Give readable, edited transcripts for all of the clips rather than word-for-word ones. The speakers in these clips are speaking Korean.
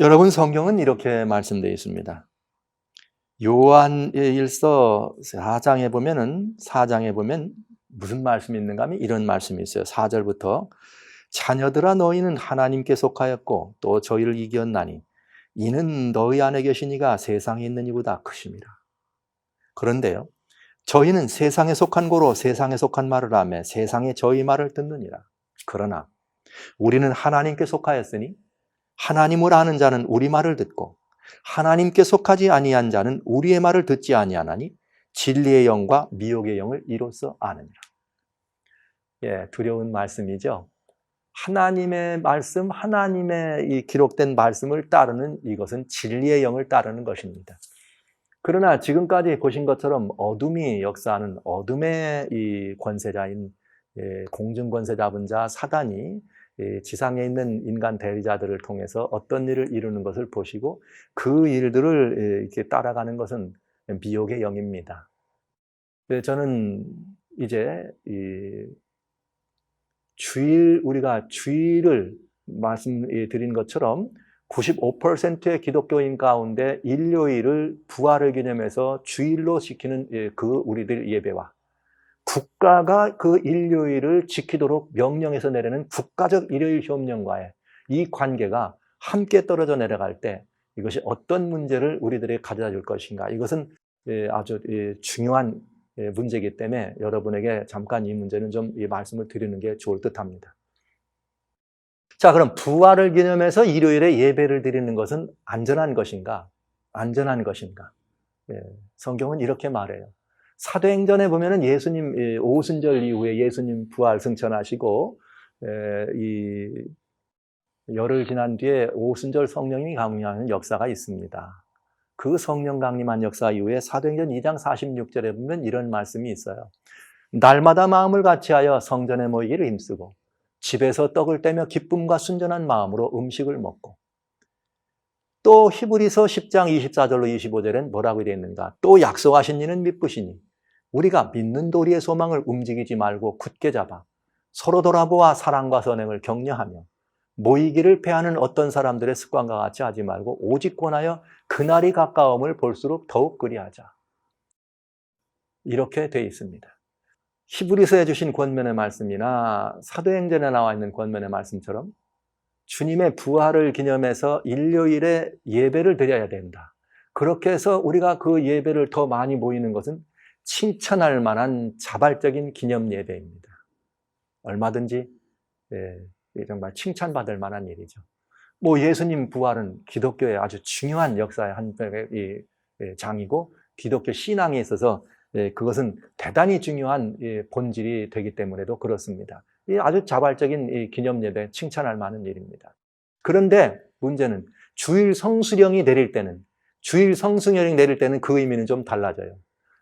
여러분, 성경은 이렇게 말씀되어 있습니다. 요한의 일서 4장에 보면 무슨 말씀이 있는가 하면 이런 말씀이 있어요. 4절부터 자녀들아 너희는 하나님께 속하였고 또 저희를 이겼나니 이는 너희 안에 계신 이가 세상에 있는 이보다 크심이라. 그런데요, 저희는 세상에 속한 고로 세상에 속한 말을 하며 세상에 저희 말을 듣느니라. 그러나 우리는 하나님께 속하였으니 하나님을 아는 자는 우리 말을 듣고 하나님께 속하지 아니한 자는 우리의 말을 듣지 아니하나니 진리의 영과 미혹의 영을 이로써 아느니라. 두려운 말씀이죠. 하나님의 말씀, 하나님의 이 기록된 말씀을 따르는 이것은 진리의 영을 따르는 것입니다. 그러나 지금까지 보신 것처럼 어둠이 역사하는 어둠의 이 권세자인 공중 권세 잡은 자 사단이 지상에 있는 인간 대리자들을 통해서 어떤 일을 이루는 것을 보시고 그 일들을 이렇게 따라가는 것은 미혹의 영입니다. 저는 이제 우리가 주일을 말씀드린 것처럼 95%의 기독교인 가운데 일요일을 부활을 기념해서 주일로 지키는 그 우리들 예배와 국가가 그 일요일을 지키도록 명령해서 내리는 국가적 일요일 협령과의 이 관계가 함께 떨어져 내려갈 때 이것이 어떤 문제를 우리들에게 가져다 줄 것인가, 이것은 아주 중요한 문제이기 때문에 여러분에게 잠깐 이 문제는 좀 이 말씀을 드리는 게 좋을 듯합니다. 자, 그럼 부활을 기념해서 일요일에 예배를 드리는 것은 안전한 것인가? 안전한 것인가? 성경은 이렇게 말해요. 사도행전에 보면은 예수님 오순절 이후에 예수님 부활 승천하시고 이 열흘 지난 뒤에 오순절 성령이 강림하는 역사가 있습니다. 그 성령 강림한 역사 이후에 사도행전 2장 46절에 보면 이런 말씀이 있어요. 날마다 마음을 같이하여 성전에 모이기를 힘쓰고 집에서 떡을 떼며 기쁨과 순전한 마음으로 음식을 먹고, 또 히브리서 10장 24절로 25절엔 뭐라고 되어 있는가? 또 약속하신 이는 미쁘시니 우리가 믿는 도리의 소망을 움직이지 말고 굳게 잡아 서로 돌아보아 사랑과 선행을 격려하며 모이기를 패하는 어떤 사람들의 습관과 같이 하지 말고 오직 권하여 그날이 가까움을 볼수록 더욱 그리하자. 이렇게 되어 있습니다. 히브리서에 주신 권면의 말씀이나 사도행전에 나와 있는 권면의 말씀처럼 주님의 부활을 기념해서 일요일에 예배를 드려야 된다. 그렇게 해서 우리가 그 예배를 더 많이 모이는 것은 칭찬할 만한 자발적인 기념 예배입니다. 얼마든지 정말 칭찬받을 만한 일이죠. 예수님 부활은 기독교의 아주 중요한 역사의 한 장이고 기독교 신앙에 있어서 그것은 대단히 중요한 본질이 되기 때문에도 그렇습니다. 아주 자발적인 기념 예배, 칭찬할 만한 일입니다. 그런데 문제는 주일 성수령이 내릴 때는 그 의미는 좀 달라져요.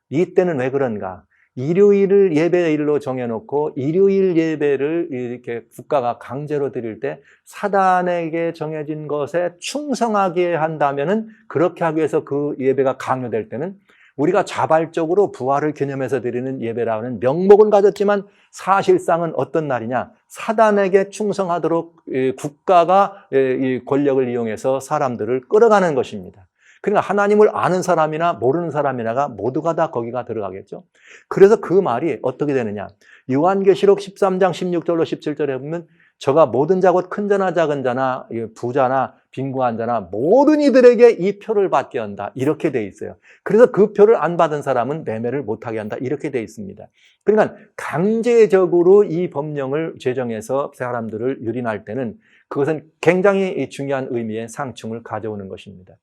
이때는 왜 그런가? 일요일을 예배일로 정해놓고 일요일 예배를 이렇게 국가가 강제로 드릴 때 사단에게 정해진 것에 충성하게 한다면은, 그렇게 하기 위해서 그 예배가 강요될 때는 우리가 자발적으로 부활을 기념해서 드리는 예배라는 명목은 가졌지만 사실상은 어떤 날이냐? 사단에게 충성하도록 국가가 이 권력을 이용해서 사람들을 끌어가는 것입니다. 그러니까 하나님을 아는 사람이나 모르는 사람이나가 모두가 다 거기가 들어가겠죠. 그래서 그 말이 어떻게 되느냐? 요한계시록 13장 16절로 17절에 보면 저가 모든 자 곧 큰 자나 작은 자나 부자나 빈곤한 자나 모든 이들에게 이 표를 받게 한다, 이렇게 돼 있어요. 그래서 그 표를 안 받은 사람은 매매를 못하게 한다, 이렇게 돼 있습니다. 그러니까 강제적으로 이 법령을 제정해서 사람들을 유린할 때는 그것은 굉장히 중요한 의미의 상충을 가져오는 것입니다.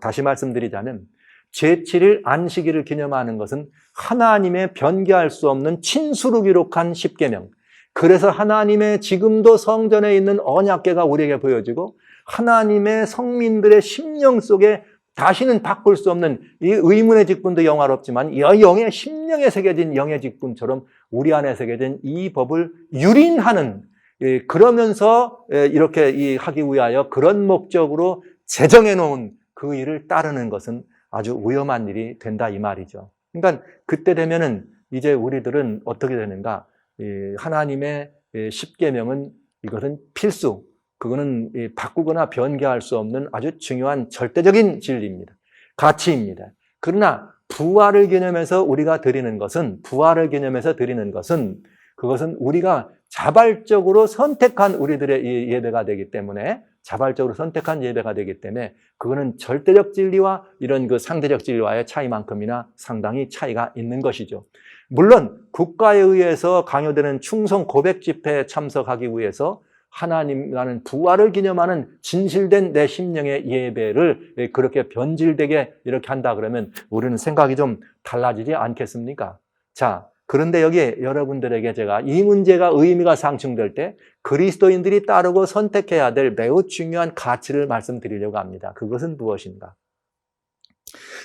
다시 말씀드리자면 제7일 안식일을 기념하는 것은 하나님의 변개할 수 없는 친수로 기록한 십계명, 그래서 하나님의 지금도 성전에 있는 언약궤가 우리에게 보여지고 하나님의 성민들의 심령 속에 다시는 바꿀 수 없는 이 의문의 직분도 영화롭지만 영의 심령에 새겨진 영의 직분처럼 우리 안에 새겨진 이 법을 유린하는, 그러면서 이렇게 하기 위하여 그런 목적으로 제정해 놓은 그 일을 따르는 것은 아주 위험한 일이 된다, 이 말이죠. 그러니까 그때 되면은 이제 우리들은 어떻게 되는가? 하나님의 십계명은 이것은 필수, 그거는 바꾸거나 변개할 수 없는 아주 중요한 절대적인 진리입니다. 가치입니다. 그러나 부활을 기념해서 우리가 드리는 것은, 그것은 우리가 자발적으로 선택한 우리들의 예배가 되기 때문에, 그거는 절대적 진리와 이런 그 상대적 진리와의 차이만큼이나 상당히 차이가 있는 것이죠. 물론 국가에 의해서 강요되는 충성 고백 집회에 참석하기 위해서 하나님, 나는 부활을 기념하는 진실된 내 심령의 예배를 그렇게 변질되게 이렇게 한다 그러면 우리는 생각이 좀 달라지지 않겠습니까? 자, 그런데 여기 여러분들에게 제가 이 문제가 의미가 상충될 때 그리스도인들이 따르고 선택해야 될 매우 중요한 가치를 말씀드리려고 합니다. 그것은 무엇인가?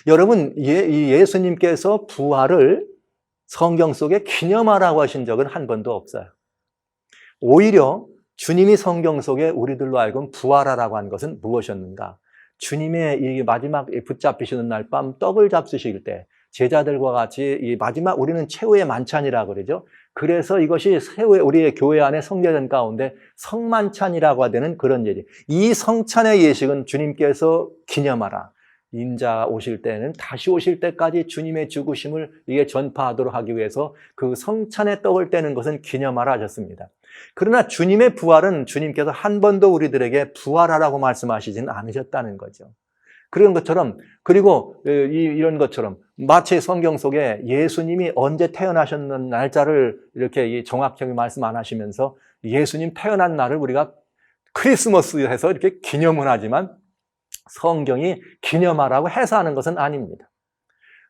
여러분, 예수님께서 부활을 성경 속에 기념하라고 하신 적은 한 번도 없어요. 오히려 주님이 성경 속에 우리들로 하여금 부활하라고 한 것은 무엇이었는가? 주님의 이 마지막 붙잡히시는 날 밤 떡을 잡수실 때 제자들과 같이 이 마지막, 우리는 최후의 만찬이라고 그러죠. 그래서 이것이 최후의 우리의 교회 안에 성례전 가운데 성만찬이라고 하는 그런 예지. 이 성찬의 예식은 주님께서 기념하라. 인자 오실 때는 다시 오실 때까지 주님의 죽으심을 이게 전파하도록 하기 위해서 그 성찬의 떡을 떼는 것은 기념하라 하셨습니다. 그러나 주님의 부활은 주님께서 한 번도 우리들에게 부활하라고 말씀하시지는 않으셨다는 거죠. 그런 것처럼, 그리고 이런 것처럼 마치 성경 속에 예수님이 언제 태어나셨는 날짜를 이렇게 정확하게 말씀 안 하시면서 예수님 태어난 날을 우리가 크리스마스에서 이렇게 기념은 하지만 성경이 기념하라고 해서 하는 것은 아닙니다.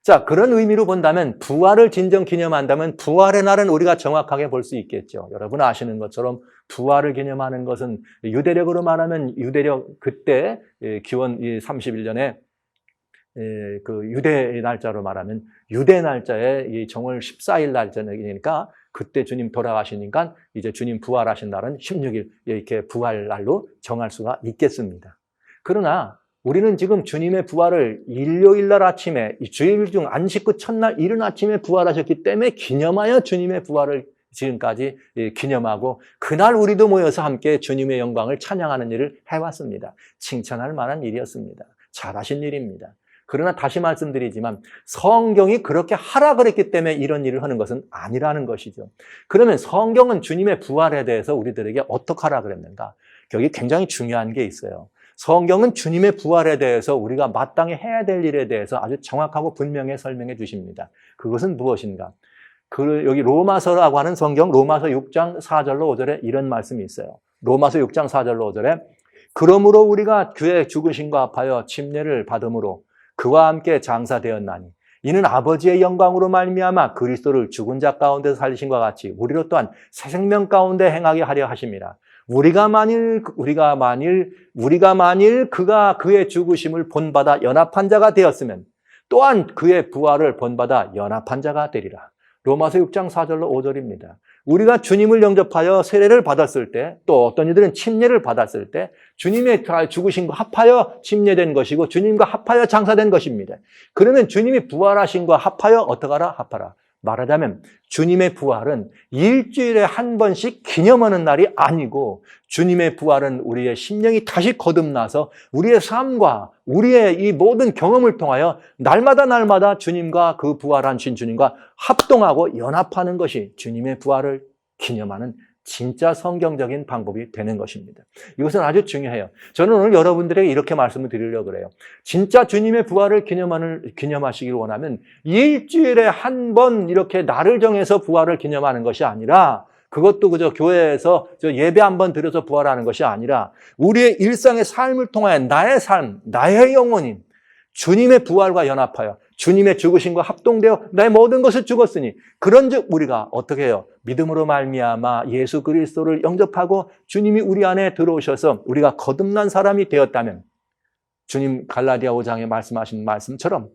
자, 그런 의미로 본다면 부활을 진정 기념한다면 부활의 날은 우리가 정확하게 볼 수 있겠죠. 여러분 아시는 것처럼 부활을 기념하는 것은 유대력으로 말하면 유대력, 그때 기원 31년에 그 유대 날짜로 말하면 유대 날짜에 이 정월 14일 날짜니까 그때 주님 돌아가시니까 이제 주님 부활하신 날은 16일 이렇게 부활 날로 정할 수가 있겠습니다. 그러나 우리는 지금 주님의 부활을 일요일 날 아침에, 주일 중 안식 후 첫날 이른 아침에 부활하셨기 때문에 기념하여 주님의 부활을 지금까지 기념하고 그날 우리도 모여서 함께 주님의 영광을 찬양하는 일을 해왔습니다. 칭찬할 만한 일이었습니다. 잘하신 일입니다. 그러나 다시 말씀드리지만 성경이 그렇게 하라 그랬기 때문에 이런 일을 하는 것은 아니라는 것이죠. 그러면 성경은 주님의 부활에 대해서 우리들에게 어떻게 하라 그랬는가? 여기 굉장히 중요한 게 있어요. 성경은 주님의 부활에 대해서 우리가 마땅히 해야 될 일에 대해서 아주 정확하고 분명히 설명해 주십니다. 그것은 무엇인가? 여기 로마서라고 하는 성경, 로마서 6장 4절로 5절에 이런 말씀이 있어요. 로마서 6장 4절로 5절에 그러므로 우리가 그의 죽으심과 합하여 침례를 받음으로 그와 함께 장사되었나니 이는 아버지의 영광으로 말미암아 그리스도를 죽은 자 가운데서 살리신과 같이 우리로 또한 새 생명 가운데 행하게 하려 하심이라. 우리가 만일 그가 그의 죽으심을 본받아 연합한 자가 되었으면 또한 그의 부활을 본받아 연합한 자가 되리라. 로마서 6장 4절로 5절입니다. 우리가 주님을 영접하여 세례를 받았을 때, 또 어떤 이들은 침례를 받았을 때 주님의 죽으심과 합하여 침례된 것이고 주님과 합하여 장사된 것입니다. 그러면 주님이 부활하신 과 합하여 어떡하라? 합하라. 말하자면 주님의 부활은 일주일에 한 번씩 기념하는 날이 아니고 주님의 부활은 우리의 심령이 다시 거듭나서 우리의 삶과 우리의 이 모든 경험을 통하여 날마다 주님과 그 부활하신 주님과 합동하고 연합하는 것이 주님의 부활을 기념하는 진짜 성경적인 방법이 되는 것입니다. 이것은 아주 중요해요. 저는 오늘 여러분들에게 이렇게 말씀을 드리려고 그래요. 진짜 주님의 부활을 기념하시길 원하면 일주일에 한 번 이렇게 날을 정해서 부활을 기념하는 것이 아니라 그것도 그저 교회에서 예배 한 번 드려서 부활하는 것이 아니라 우리의 일상의 삶을 통하여 나의 삶, 나의 영혼이 주님의 부활과 연합하여 주님의 죽으심과 합동되어 나의 모든 것을 죽었으니 그런즉 우리가 어떻게 해요? 믿음으로 말미암아 예수 그리스도를 영접하고 주님이 우리 안에 들어오셔서 우리가 거듭난 사람이 되었다면 주님 갈라디아 5장에 말씀하신 말씀처럼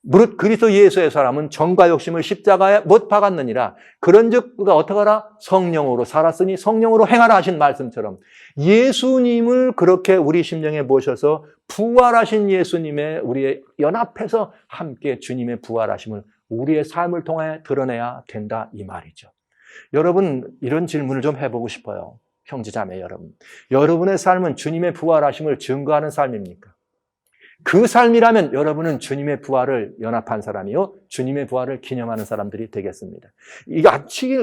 무릇 그리스도 예수의 사람은 정과 욕심을 십자가에 못 박았느니라. 그런즉 우리가 어떻게 하라? 성령으로 살았으니 성령으로 행하라 하신 말씀처럼 예수님을 그렇게 우리 심령에 모셔서 부활하신 예수님의 우리의 연합해서 함께 주님의 부활하심을 우리의 삶을 통해 드러내야 된다 이 말이죠. 여러분 이런 질문을 좀 해보고 싶어요. 형제자매 여러분, 여러분의 삶은 주님의 부활하심을 증거하는 삶입니까? 그 삶이라면 여러분은 주님의 부활을 연합한 사람이요, 주님의 부활을 기념하는 사람들이 되겠습니다.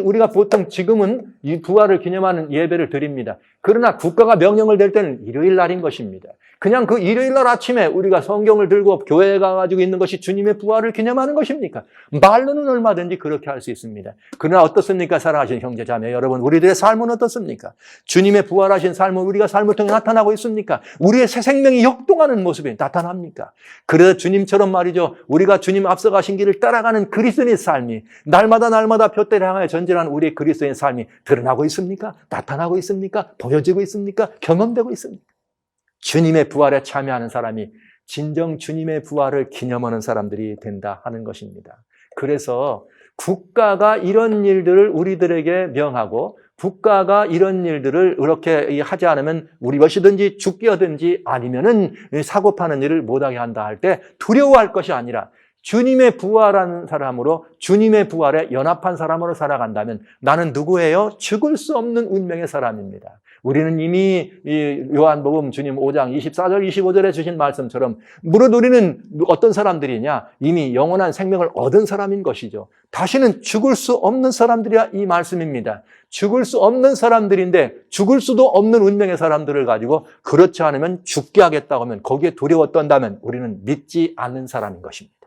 우리가 보통 지금은 이 부활을 기념하는 예배를 드립니다. 그러나 국가가 명령을 낼 때는 일요일 날인 것입니다. 그냥 그 일요일 날 아침에 우리가 성경을 들고 교회에 가가지고 있는 것이 주님의 부활을 기념하는 것입니까? 말로는 얼마든지 그렇게 할 수 있습니다. 그러나 어떻습니까? 사랑하신 형제자매 여러분, 우리들의 삶은 어떻습니까? 주님의 부활하신 삶은 우리가 삶을 통해 나타나고 있습니까? 우리의 새 생명이 역동하는 모습이 나타납니까? 그래서 주님처럼 말이죠, 우리가 주님 앞서가신 길을 따라가는 그리스도인의 삶이 날마다 표대를 향하여 전진하는 우리의 그리스도인의 삶이 드러나고 있습니까? 나타나고 있습니까? 보여지고 있습니까? 경험되고 있습니까? 주님의 부활에 참여하는 사람이 진정 주님의 부활을 기념하는 사람들이 된다 하는 것입니다. 그래서 국가가 이런 일들을 우리들에게 명하고 국가가 이런 일들을 이렇게 하지 않으면 우리 무엇이든지 죽게 하든지 아니면은 사고 파는 일을 못하게 한다 할 때 두려워할 것이 아니라 주님의 부활한 사람으로, 주님의 부활에 연합한 사람으로 살아간다면 나는 누구예요? 죽을 수 없는 운명의 사람입니다. 우리는 이미 요한복음 주님 5장 24절 25절에 주신 말씀처럼 무릇 우리는 어떤 사람들이냐? 이미 영원한 생명을 얻은 사람인 것이죠. 다시는 죽을 수 없는 사람들이야 이 말씀입니다. 죽을 수 없는 사람들인데 죽을 수도 없는 운명의 사람들을 가지고 그렇지 않으면 죽게 하겠다고 하면 거기에 두려워 떤다면 우리는 믿지 않는 사람인 것입니다.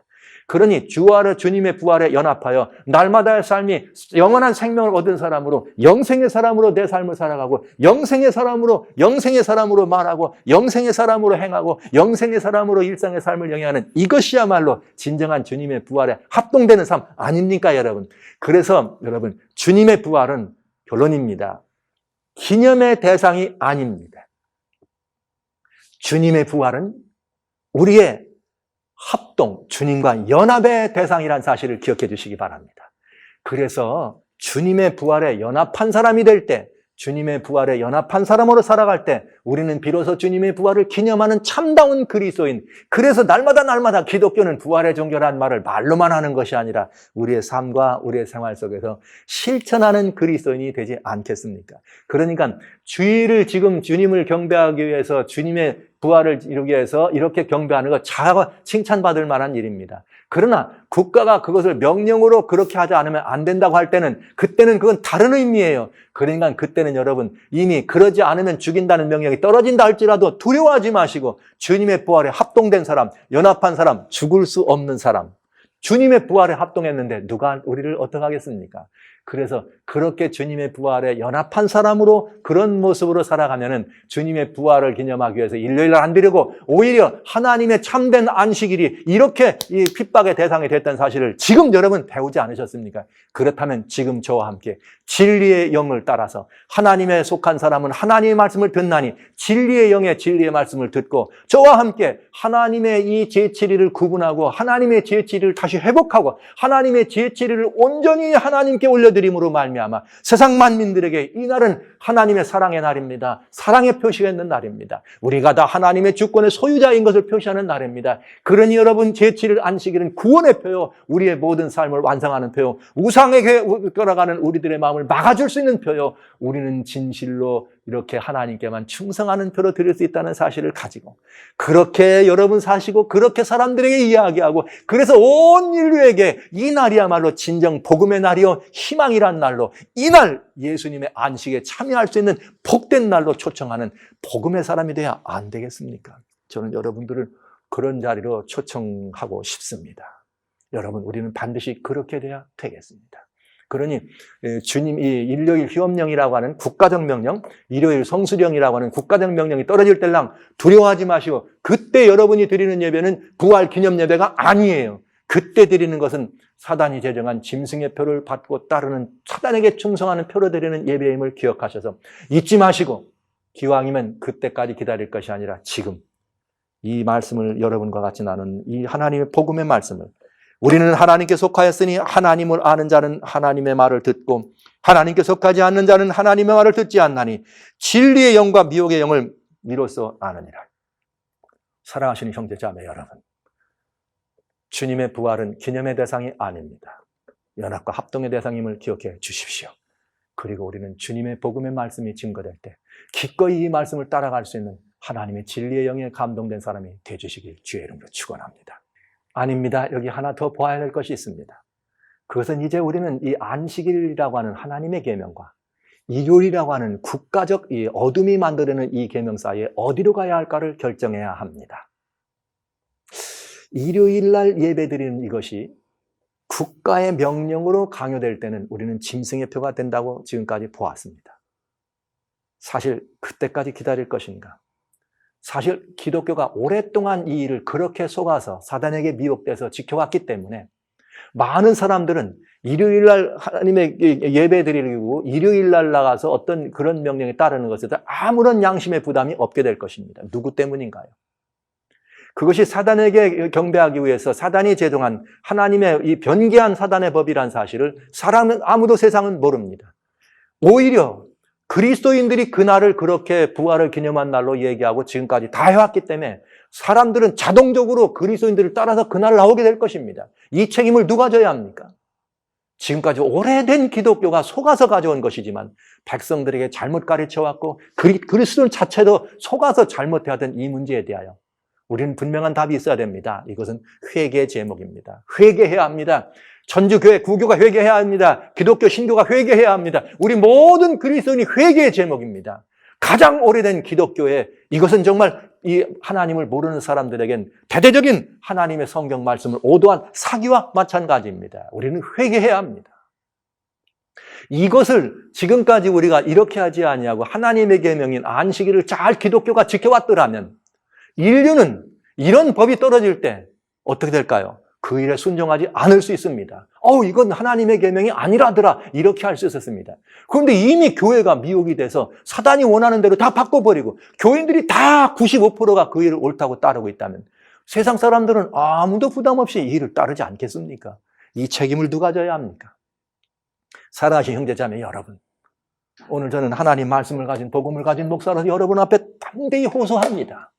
그러니 주님의 부활에 연합하여 날마다의 삶이 영원한 생명을 얻은 사람으로, 영생의 사람으로 내 삶을 살아가고, 영생의 사람으로 말하고, 영생의 사람으로 행하고, 영생의 사람으로 일상의 삶을 영위하는 이것이야말로 진정한 주님의 부활에 합동되는 삶 아닙니까, 여러분? 그래서 여러분, 주님의 부활은 결론입니다. 기념의 대상이 아닙니다. 주님의 부활은 우리의 합동, 주님과 연합의 대상이라는 사실을 기억해 주시기 바랍니다. 그래서 주님의 부활에 연합한 사람이 될 때, 주님의 부활에 연합한 사람으로 살아갈 때 우리는 비로소 주님의 부활을 기념하는 참다운 그리스도인, 그래서 날마다 기독교는 부활의 종교라는 말을 말로만 하는 것이 아니라 우리의 삶과 우리의 생활 속에서 실천하는 그리스도인이 되지 않겠습니까? 그러니까 주일을 지금 주님을 경배하기 위해서, 주님의 부활을 이루기 위해서 이렇게 경배하는 것 칭찬받을 만한 일입니다. 그러나 국가가 그것을 명령으로 그렇게 하지 않으면 안 된다고 할 때는, 그때는 그건 다른 의미예요. 그러니까 그때는 여러분 이미 그러지 않으면 죽인다는 명령이 떨어진다 할지라도 두려워하지 마시고 주님의 부활에 합동된 사람, 연합한 사람, 죽을 수 없는 사람, 주님의 부활에 합동했는데 누가 우리를 어떻게 하겠습니까? 그래서 그렇게 주님의 부활에 연합한 사람으로 그런 모습으로 살아가면은 주님의 부활을 기념하기 위해서 일요일날 안 드리고 오히려 하나님의 참된 안식일이 이렇게 이 핍박의 대상이 됐다는 사실을 지금 여러분 배우지 않으셨습니까? 그렇다면 지금 저와 함께 진리의 영을 따라서, 하나님에 속한 사람은 하나님의 말씀을 듣나니 진리의 영의 진리의 말씀을 듣고 저와 함께 하나님의 이 제7일을 구분하고 하나님의 제7일을 다시 회복하고 하나님의 제7일을 온전히 하나님께 올려드림으로 말미암아 세상 만민들에게 이 날은 하나님의 사랑의 날입니다. 사랑의 표시가 있는 날입니다. 우리가 다 하나님의 주권의 소유자인 것을 표시하는 날입니다. 그러니 여러분, 제7일 안식일은 구원의 표요, 우리의 모든 삶을 완성하는 표요, 우상에게 끌어가는 우리들의 마음을 막아줄 수 있는 표요, 우리는 진실로 이렇게 하나님께만 충성하는 표로 드릴 수 있다는 사실을 가지고 그렇게 여러분 사시고 그렇게 사람들에게 이야기하고, 그래서 온 인류에게 이 날이야말로 진정 복음의 날이요 희망이란 날로, 이 날 예수님의 안식에 참여할 수 있는 복된 날로 초청하는 복음의 사람이 돼야 안 되겠습니까? 저는 여러분들을 그런 자리로 초청하고 싶습니다. 여러분, 우리는 반드시 그렇게 돼야 되겠습니다. 그러니 주님, 이 일요일 휴업령이라고 하는 국가적 명령, 일요일 성수령이라고 하는 국가적 명령이 떨어질 때랑 두려워하지 마시고, 그때 여러분이 드리는 예배는 부활 기념 예배가 아니에요. 그때 드리는 것은 사단이 제정한 짐승의 표를 받고 따르는 사단에게 충성하는 표로 드리는 예배임을 기억하셔서 잊지 마시고, 기왕이면 그때까지 기다릴 것이 아니라 지금 이 말씀을 여러분과 같이 나눈 이 하나님의 복음의 말씀을, 우리는 하나님께 속하였으니 하나님을 아는 자는 하나님의 말을 듣고 하나님께 속하지 않는 자는 하나님의 말을 듣지 않나니 진리의 영과 미혹의 영을 미로써 아느니라. 사랑하시는 형제 자매 여러분, 주님의 부활은 기념의 대상이 아닙니다. 연합과 합동의 대상임을 기억해 주십시오. 그리고 우리는 주님의 복음의 말씀이 증거될 때 기꺼이 이 말씀을 따라갈 수 있는 하나님의 진리의 영에 감동된 사람이 되주시길 주의 이름으로 축원합니다. 아닙니다. 여기 하나 더 보아야 할 것이 있습니다. 그것은 이제 우리는 이 안식일이라고 하는 하나님의 계명과 일요일이라고 하는 국가적 이 어둠이 만들어내는 이 계명 사이에 어디로 가야 할까를 결정해야 합니다. 일요일날 예배드리는 이것이 국가의 명령으로 강요될 때는 우리는 짐승의 표가 된다고 지금까지 보았습니다. 사실 그때까지 기다릴 것인가? 사실 기독교가 오랫동안 이 일을 그렇게 속아서 사단에게 미혹돼서 지켜왔기 때문에 많은 사람들은 일요일날 하나님의 예배 드리고 일요일날 나가서 어떤 그런 명령에 따르는 것에 대해 아무런 양심의 부담이 없게 될 것입니다. 누구 때문인가요? 그것이 사단에게 경배하기 위해서 사단이 제정한 하나님의 이 변개한 사단의 법이란 사실을 사람은 아무도 세상은 모릅니다. 오히려 그리스도인들이 그날을 그렇게 부활을 기념한 날로 얘기하고 지금까지 다 해왔기 때문에 사람들은 자동적으로 그리스도인들을 따라서 그날 나오게 될 것입니다. 이 책임을 누가 져야 합니까? 지금까지 오래된 기독교가 속아서 가져온 것이지만 백성들에게 잘못 가르쳐왔고 그리스도 자체도 속아서 잘못해왔던 이 문제에 대하여 우리는 분명한 답이 있어야 됩니다. 이것은 회개의 제목입니다. 회개해야 합니다. 천주교회, 구교가 회개해야 합니다. 기독교, 신교가 회개해야 합니다. 우리 모든 그리스도인이 회개의 제목입니다. 가장 오래된 기독교에 이것은 정말 이 하나님을 모르는 사람들에겐 대대적인 하나님의 성경 말씀을 오도한 사기와 마찬가지입니다. 우리는 회개해야 합니다. 이것을 지금까지 우리가 이렇게 하지 아니하고 하나님의 계명인 안식일을 잘 기독교가 지켜왔더라면 인류는 이런 법이 떨어질 때 어떻게 될까요? 그 일에 순종하지 않을 수 있습니다. 이건 하나님의 계명이 아니라더라 이렇게 할 수 있었습니다. 그런데 이미 교회가 미혹이 돼서 사단이 원하는 대로 다 바꿔버리고 교인들이 다 95%가 그 일을 옳다고 따르고 있다면 세상 사람들은 아무도 부담 없이 이 일을 따르지 않겠습니까? 이 책임을 누가 져야 합니까? 사랑하신 형제자매 여러분, 오늘 저는 하나님 말씀을 가진 복음을 가진 목사로서 여러분 앞에 담대히 호소합니다.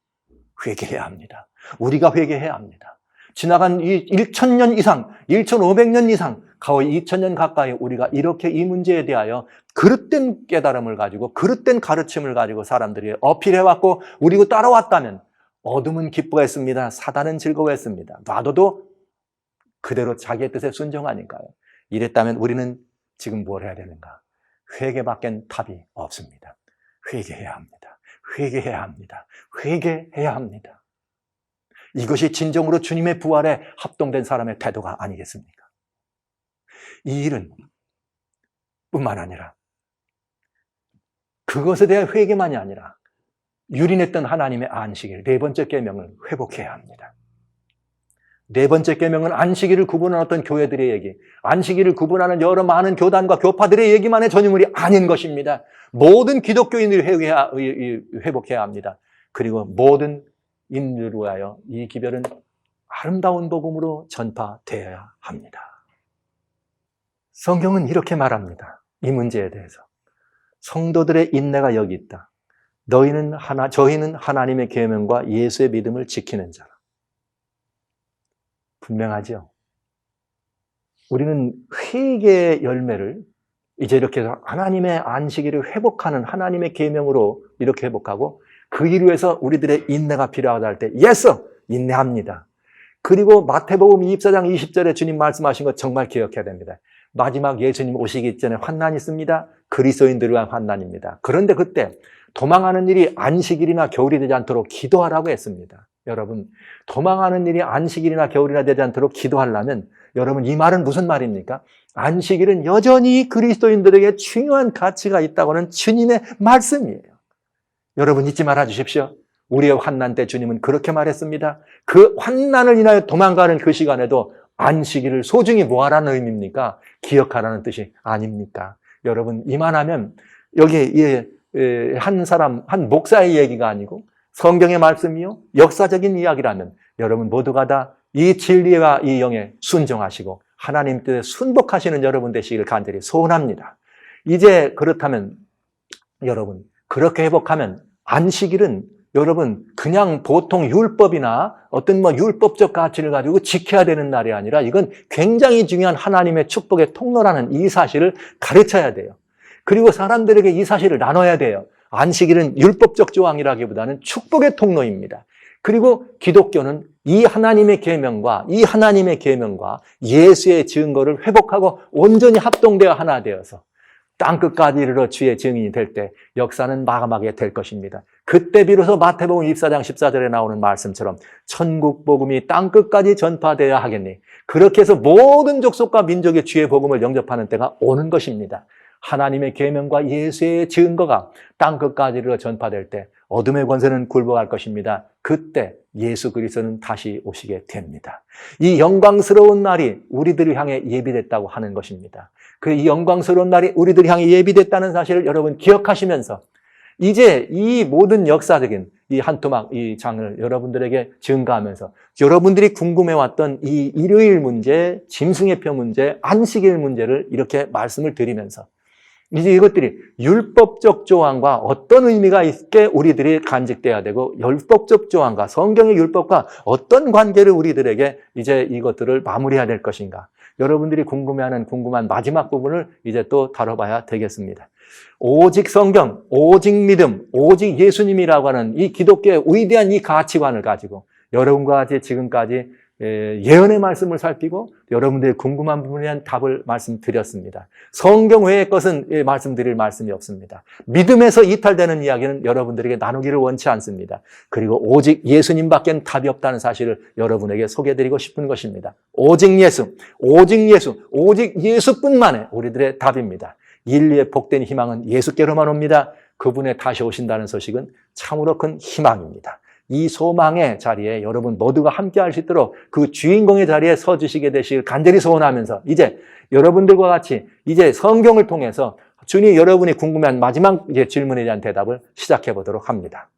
회개해야 합니다. 우리가 회개해야 합니다. 지나간 이 1000년 이상, 1500년 이상, 거의 2000년 가까이 우리가 이렇게 이 문제에 대하여 그릇된 깨달음을 가지고 그릇된 가르침을 가지고 사람들이 어필해왔고 우리가 따라왔다면 어둠은 기뻐했습니다. 사단은 즐거워했습니다. 놔둬도 그대로 자기의 뜻에 순종하니까요. 이랬다면 우리는 지금 뭘 해야 되는가? 회개밖엔 답이 없습니다. 회개해야 합니다. 회개해야 합니다. 회개해야 합니다. 이것이 진정으로 주님의 부활에 합동된 사람의 태도가 아니겠습니까? 이 일은 뿐만 아니라 그것에 대한 회개만이 아니라 유린했던 하나님의 안식일, 네 번째 계명을 회복해야 합니다. 네 번째 계명은 안식일을 구분하는 어떤 교회들의 얘기, 안식일을 구분하는 여러 많은 교단과 교파들의 얘기만의 전유물이 아닌 것입니다. 모든 기독교인들이 회복해야 합니다. 그리고 모든 인류를 위하여 이 기별은 아름다운 복음으로 전파되어야 합니다. 성경은 이렇게 말합니다. 이 문제에 대해서. 성도들의 인내가 여기 있다. 저희는 하나님의 계명과 예수의 믿음을 지키는 자라. 분명하죠? 우리는 회개의 열매를 이제 이렇게 해서 하나님의 안식일을 회복하는 하나님의 계명으로 이렇게 회복하고 그 일 위해서 우리들의 인내가 필요하다 할 때 yes! 인내합니다. 그리고 마태복음 24장 20절에 주님 말씀하신 것 정말 기억해야 됩니다. 마지막 예수님 오시기 전에 환난이 있습니다. 그리스도인들을 위한 환난입니다. 그런데 그때 도망하는 일이 안식일이나 겨울이 되지 않도록 기도하라고 했습니다. 여러분, 도망하는 일이 안식일이나 겨울이나 되지 않도록 기도하려면 여러분 이 말은 무슨 말입니까? 안식일은 여전히 그리스도인들에게 중요한 가치가 있다고 하는 주님의 말씀이에요. 여러분 잊지 말아 주십시오. 우리의 환난 때 주님은 그렇게 말했습니다. 그 환난을 인하여 도망가는 그 시간에도 안식일을 소중히 뭐하라는 의미입니까? 기억하라는 뜻이 아닙니까? 여러분 이만하면 여기 한 목사의 얘기가 아니고 성경의 말씀이요 역사적인 이야기라면 여러분 모두가 다 이 진리와 이 영에 순종하시고 하나님 뜻에 순복하시는 여러분 되시기를 간절히 소원합니다. 이제 그렇다면 여러분 그렇게 회복하면 안식일은 여러분 그냥 보통 율법이나 어떤 율법적 가치를 가지고 지켜야 되는 날이 아니라 이건 굉장히 중요한 하나님의 축복의 통로라는 이 사실을 가르쳐야 돼요. 그리고 사람들에게 이 사실을 나눠야 돼요. 안식일은 율법적 조항이라기보다는 축복의 통로입니다. 그리고 기독교는 이 하나님의 계명과 예수의 증거를 회복하고 온전히 합동되어 하나 되어서 땅끝까지 이르러 주의 증인이 될 때 역사는 마감하게 될 것입니다. 그때 비로소 마태복음 24장 14절에 나오는 말씀처럼 천국 복음이 땅끝까지 전파되어야 하겠니? 그렇게 해서 모든 족속과 민족의 주의 복음을 영접하는 때가 오는 것입니다. 하나님의 계명과 예수의 증거가 땅끝까지 이르러 전파될 때 어둠의 권세는 굴복할 것입니다. 그때 예수 그리스도는 다시 오시게 됩니다. 이 영광스러운 날이 우리들을 향해 예비됐다고 하는 것입니다. 그 이 영광스러운 날이 우리들을 향해 예비됐다는 사실을 여러분 기억하시면서 이제 이 모든 역사적인 이 한 토막 이 장을 여러분들에게 증가하면서 여러분들이 궁금해왔던 이 일요일 문제, 짐승의표 문제, 안식일 문제를 이렇게 말씀을 드리면서 이제 이것들이 율법적 조항과 어떤 의미가 있게 우리들이 간직돼야 되고 율법적 조항과 성경의 율법과 어떤 관계를 우리들에게 이제 이것들을 마무리해야 될 것인가. 여러분들이 궁금해하는 궁금한 마지막 부분을 이제 또 다뤄봐야 되겠습니다. 오직 성경, 오직 믿음, 오직 예수님이라고 하는 이 기독교의 위대한 이 가치관을 가지고 여러분과 같이 지금까지 예언의 말씀을 살피고 여러분들이 궁금한 부분에 대한 답을 말씀드렸습니다. 성경 외의 것은 말씀드릴 말씀이 없습니다. 믿음에서 이탈되는 이야기는 여러분들에게 나누기를 원치 않습니다. 그리고 오직 예수님밖엔 답이 없다는 사실을 여러분에게 소개해드리고 싶은 것입니다. 오직 예수, 오직 예수, 오직 예수뿐만의 우리들의 답입니다. 인류의 복된 희망은 예수께로만 옵니다. 그분의 다시 오신다는 소식은 참으로 큰 희망입니다. 이 소망의 자리에 여러분 모두가 함께 할 수 있도록 그 주인공의 자리에 서 주시게 되시길 간절히 소원하면서 이제 여러분들과 같이 이제 성경을 통해서 주님 여러분이 궁금한 마지막 질문에 대한 대답을 시작해 보도록 합니다.